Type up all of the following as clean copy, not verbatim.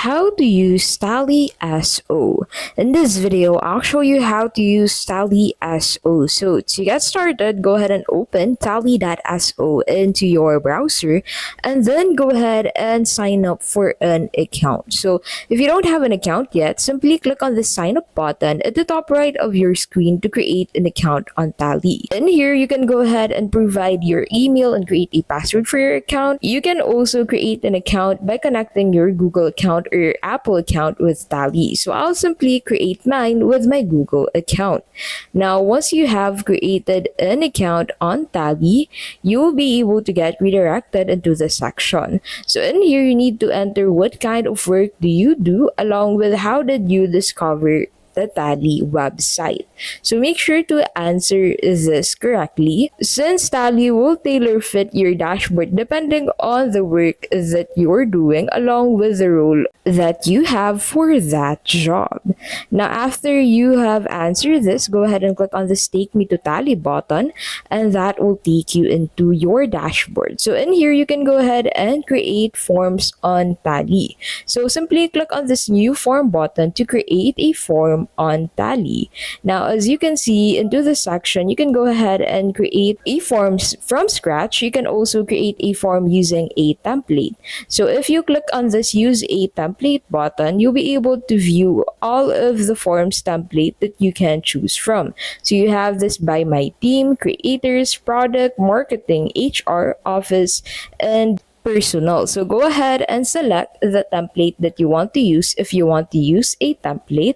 how to use Tally.so. In this video, I'll show you how to use Tally.so. So to get started, go ahead and open Tally.so into your browser and then go ahead and sign up for an account. So if you don't have an account yet, simply click on the sign up button at the top right of your screen to create an account on Tally. In here, you can go ahead and provide your email and create a password for your account. You can also create an account by connecting your Google account or your Apple account with Tally. So I'll simply create mine with my Google account. Now, once you have created an account on Tally, you'll be able to get redirected into the section. So in here, you need to enter what kind of work do you do along with how did you discover the Tally website. So make sure to answer this correctly since Tally will tailor fit your dashboard depending on the work that you're doing along with the role that you have for that job. Now after you have answered this, go ahead and click on the Take Me to Tally button and that will take you into your dashboard. So in here, you can go ahead and create forms on Tally. So simply click on this new form button to create a form on Tally. Now, as you can see into the section, you can go ahead and create a forms from scratch. You can also create a form using a template. So if you click on this use a template button, you'll be able to view all of the forms template that you can choose from. So you have this by my team, creators, product, marketing, HR, office, and personal. So go ahead and select the template that you want to use if you want to use a template.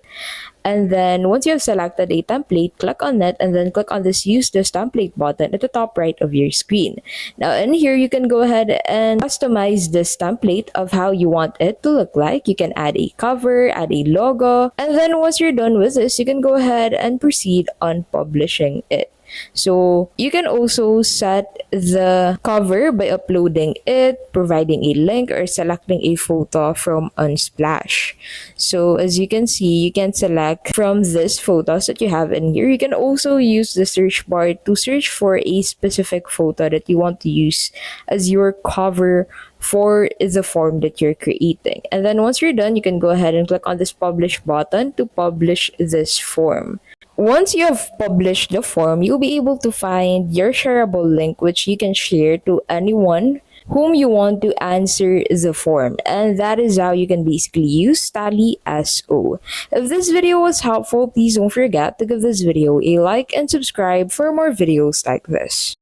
And then once you have selected a template, click on it and then click on this use this template button at the top right of your screen. Now in here, you can go ahead and customize this template of how you want it to look like. You can add a cover, add a logo, and then once you're done with this, you can go ahead and proceed on publishing it. So you can also set the cover by uploading it, providing a link, or selecting a photo from Unsplash. So as you can see, you can select from these photos that you have in here. You can also use the search bar to search for a specific photo that you want to use as your cover for the form that you're creating. And then once you're done, you can go ahead and click on this publish button to publish this form. Once you have published the form, you'll be able to find your shareable link which you can share to anyone whom you want to answer the form. And that is how you can basically use Tally.so. If this video was helpful, please don't forget to give this video a like and subscribe for more videos like this.